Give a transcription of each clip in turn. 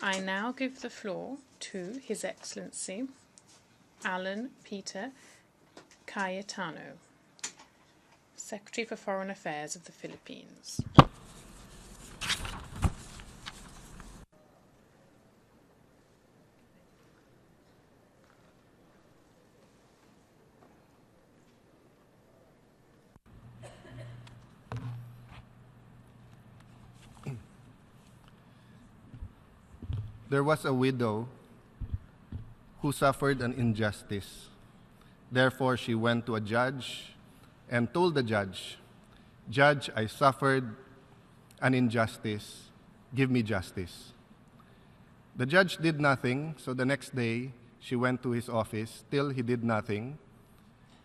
I now give the floor to His Excellency Alan Peter Cayetano, Secretary for Foreign Affairs of the Philippines. There was a widow who suffered an injustice. Therefore, she went to a judge and told the judge, "Judge, I suffered an injustice. Give me justice." The judge did nothing, so the next day she went to his office. Still, he did nothing.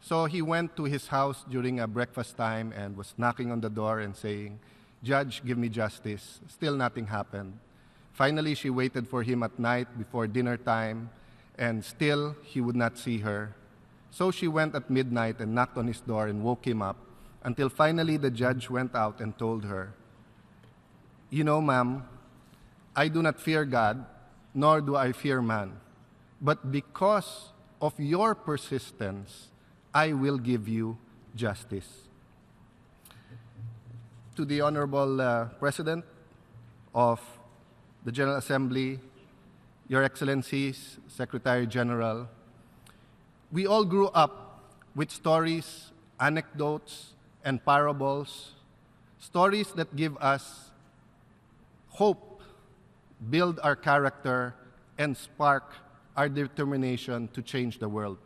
So he went to his house during a breakfast time and was knocking on the door and saying, "Judge, give me justice." Still nothing happened. Finally, she waited for him at night before dinner time, and still he would not see her. So she went at midnight and knocked on his door and woke him up, until finally the judge went out and told her, "You know, ma'am, I do not fear God, nor do I fear man. But because of your persistence, I will give you justice." To the Honorable President of the General Assembly, Your Excellencies, Secretary General, we all grew up with stories, anecdotes, and parables, stories that give us hope, build our character, and spark our determination to change the world.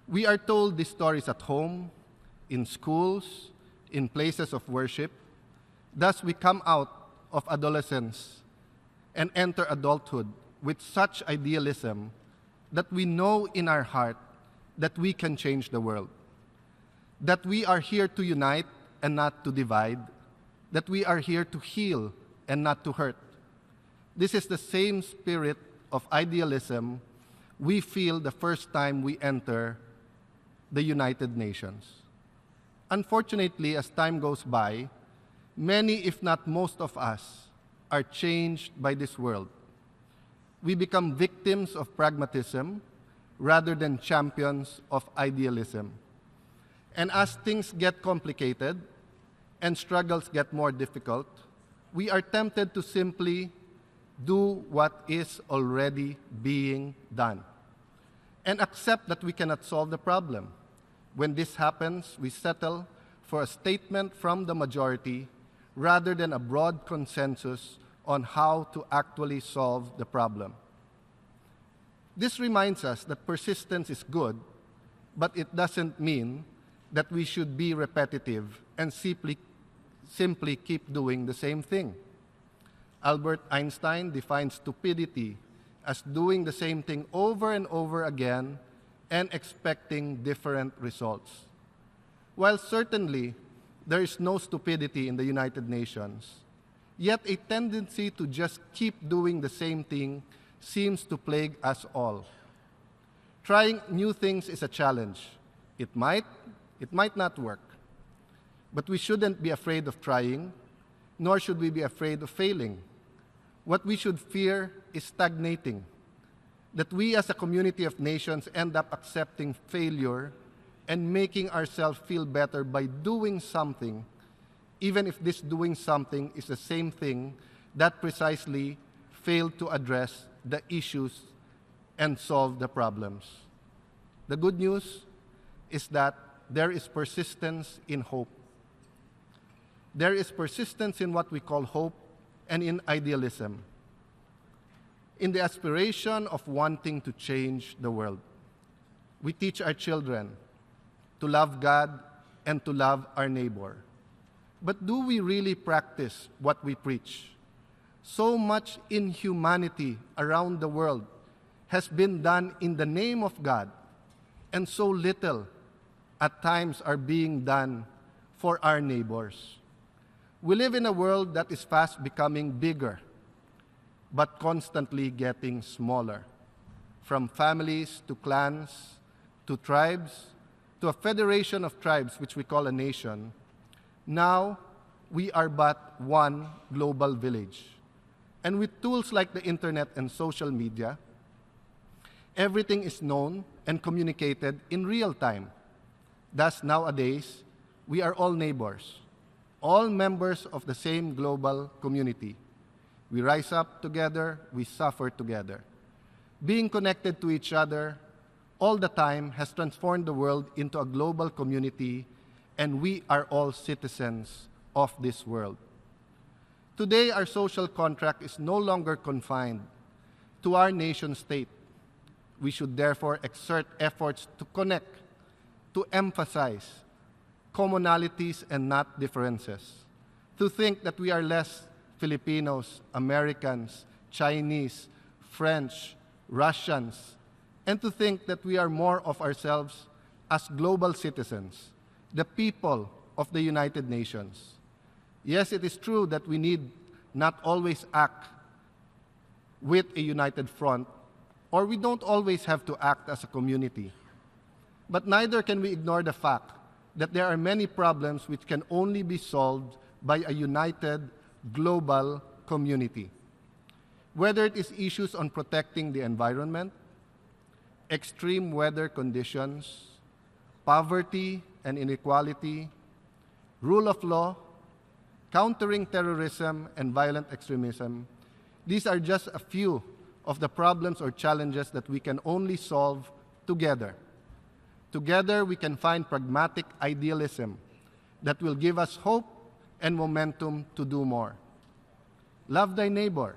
We are told these stories at home, in schools, in places of worship. Thus, we come out of adolescence and enter adulthood with such idealism that we know in our heart that we can change the world, that we are here to unite and not to divide, that we are here to heal and not to hurt. This is the same spirit of idealism we feel the first time we enter the United Nations. Unfortunately, as time goes by, many, if not most of us, are changed by this world. We become victims of pragmatism rather than champions of idealism. And as things get complicated and struggles get more difficult, we are tempted to simply do what is already being done and accept that we cannot solve the problem. When this happens, we settle for a statement from the majority rather than a broad consensus on how to actually solve the problem. This reminds us that persistence is good, but it doesn't mean that we should be repetitive and simply keep doing the same thing. Albert Einstein defines stupidity as doing the same thing over and over again and expecting different results. While certainly there is no stupidity in the United Nations, yet a tendency to just keep doing the same thing seems to plague us all. Trying new things is a challenge. It might not work. But we shouldn't be afraid of trying, nor should we be afraid of failing. What we should fear is stagnating, that we as a community of nations end up accepting failure and making ourselves feel better by doing something, even if this doing something is the same thing that precisely failed to address the issues and solve the problems. The good news is that there is persistence in hope. There is persistence in what we call hope and in idealism, in the aspiration of wanting to change the world. We teach our children to love God and to love our neighbor. But do we really practice what we preach? So much inhumanity around the world has been done in the name of God, and so little at times are being done for our neighbors. We live in a world that is fast becoming bigger, but constantly getting smaller. From families to clans to tribes to a federation of tribes, which we call a nation, now we are but one global village. And with tools like the internet and social media, everything is known and communicated in real time. Thus, nowadays, we are all neighbors, all members of the same global community. We rise up together, we suffer together. Being connected to each other all the time has transformed the world into a global community, and we are all citizens of this world. Today, our social contract is no longer confined to our nation state. We should therefore exert efforts to connect, to emphasize commonalities and not differences, to think that we are less Filipinos, Americans, Chinese, French, Russians, and to think that we are more of ourselves as global citizens, the people of the United Nations. Yes, it is true that we need not always act with a united front, or we don't always have to act as a community. But neither can we ignore the fact that there are many problems which can only be solved by a united global community. Whether it is issues on protecting the environment, extreme weather conditions, poverty and inequality, rule of law, countering terrorism and violent extremism, these are just a few of the problems or challenges that we can only solve together. Together, we can find pragmatic idealism that will give us hope and momentum to do more. Love thy neighbor.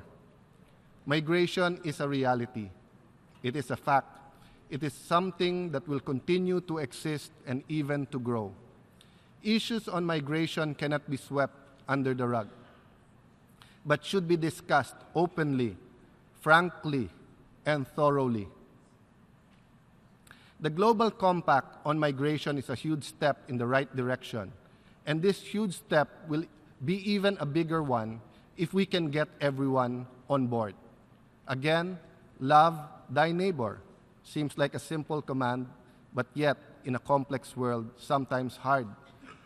Migration is a reality. It is a fact. It is something that will continue to exist and even to grow. Issues on migration cannot be swept under the rug, but should be discussed openly, frankly, and thoroughly. The Global Compact on Migration is a huge step in the right direction, and this huge step will be even a bigger one if we can get everyone on board. Again, love thy neighbor seems like a simple command, but yet in a complex world, sometimes hard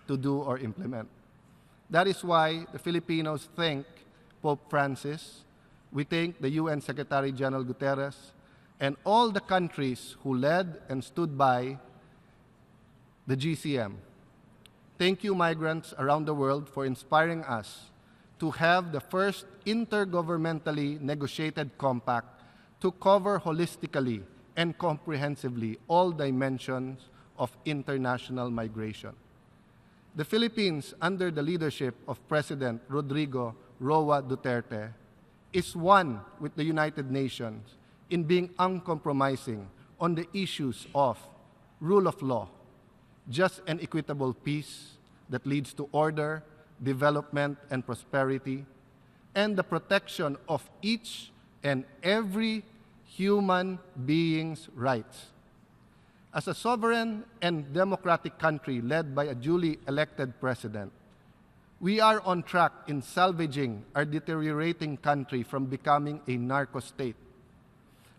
to do or implement. That is why the Filipinos thank Pope Francis, we thank the UN Secretary General Guterres, and all the countries who led and stood by the GCM. Thank you, migrants around the world, for inspiring us to have the first intergovernmentally negotiated compact to cover holistically and comprehensively all dimensions of international migration. The Philippines, under the leadership of President Rodrigo Roa Duterte, is one with the United Nations in being uncompromising on the issues of rule of law, just and equitable peace that leads to order, development, and prosperity, and the protection of each and every human being's rights. As a sovereign and democratic country led by a duly elected president, we are on track in salvaging our deteriorating country from becoming a narco state,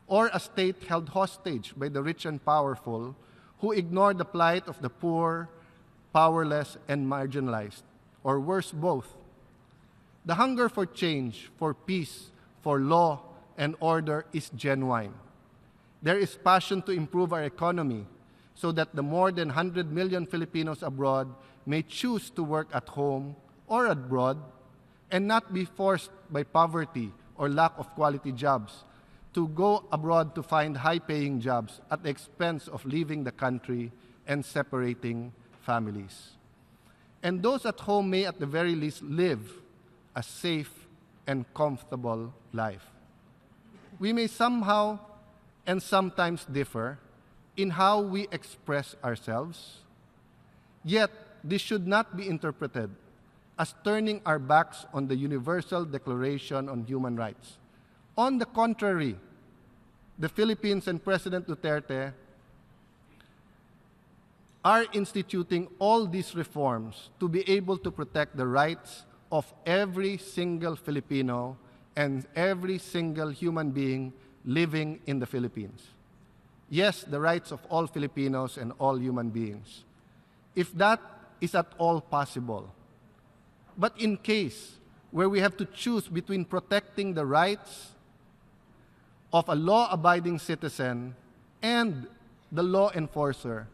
or a state held hostage by the rich and powerful who ignore the plight of the poor, powerless, and marginalized, or worse, both. The hunger for change, for peace, for law and order is genuine. There is passion to improve our economy so that the more than 100 million Filipinos abroad may choose to work at home or abroad and not be forced by poverty or lack of quality jobs to go abroad to find high-paying jobs at the expense of leaving the country and separating families. And those at home may at the very least live a safe and comfortable life. We may somehow and sometimes differ in how we express ourselves, yet this should not be interpreted as turning our backs on the Universal Declaration on Human Rights. On the contrary, the Philippines and President Duterte are instituting all these reforms to be able to protect the rights of every single Filipino and every single human being living in the Philippines. Yes, the rights of all Filipinos and all human beings, if that is at all possible. But in case where we have to choose between protecting the rights of a law-abiding citizen and the law enforcer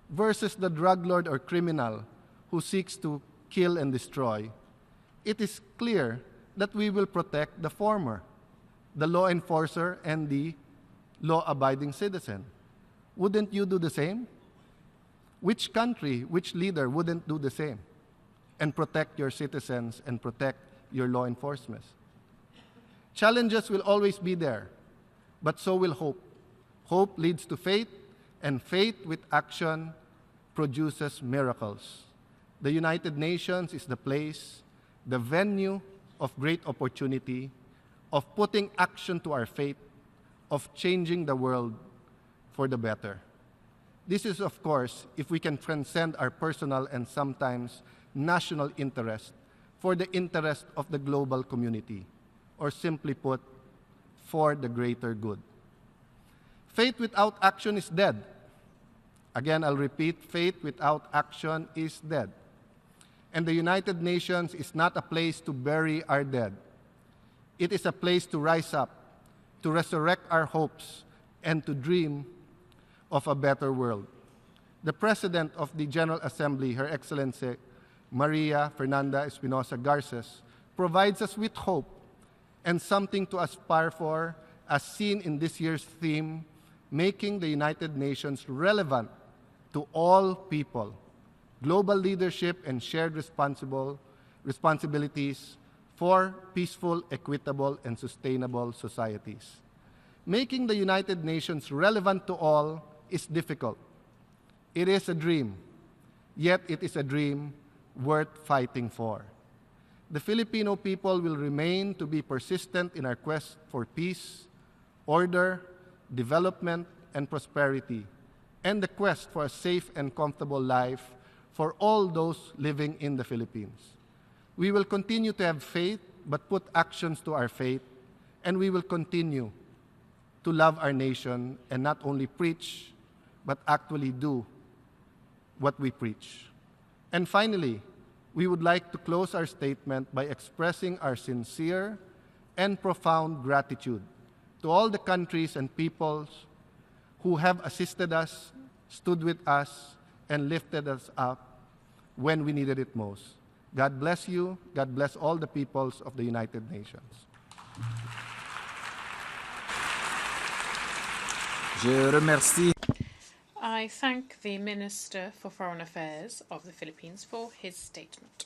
versus the drug lord or criminal who seeks to kill and destroy, it is clear that we will protect the former, the law enforcer and the law-abiding citizen. Wouldn't you do the same? Which country, which leader wouldn't do the same and protect your citizens and protect your law enforcement? Challenges will always be there, but so will hope. Hope leads to faith, and faith with action produces miracles. The United Nations is the place, the venue of great opportunity, of putting action to our faith, of changing the world for the better. This is, of course, if we can transcend our personal and sometimes national interest for the interest of the global community, or simply put, for the greater good. Faith without action is dead. Again, I'll repeat, faith without action is dead. And the United Nations is not a place to bury our dead. It is a place to rise up, to resurrect our hopes, and to dream of a better world. The President of the General Assembly, Her Excellency Maria Fernanda Espinosa Garces, provides us with hope and something to aspire for, as seen in this year's theme, making the United Nations relevant to all people, global leadership and shared responsibilities for peaceful, equitable, and sustainable societies. Making the United Nations relevant to all is difficult. It is a dream, yet it is a dream worth fighting for. The Filipino people will remain to be persistent in our quest for peace, order, development, and prosperity, and the quest for a safe and comfortable life for all those living in the Philippines. We will continue to have faith, but put actions to our faith, and we will continue to love our nation and not only preach, but actually do what we preach. And finally, we would like to close our statement by expressing our sincere and profound gratitude to all the countries and peoples who have assisted us, stood with us, and lifted us up when we needed it most. God bless you. God bless all the peoples of the United Nations. Je remercie. I thank the Minister for Foreign Affairs of the Philippines for his statement.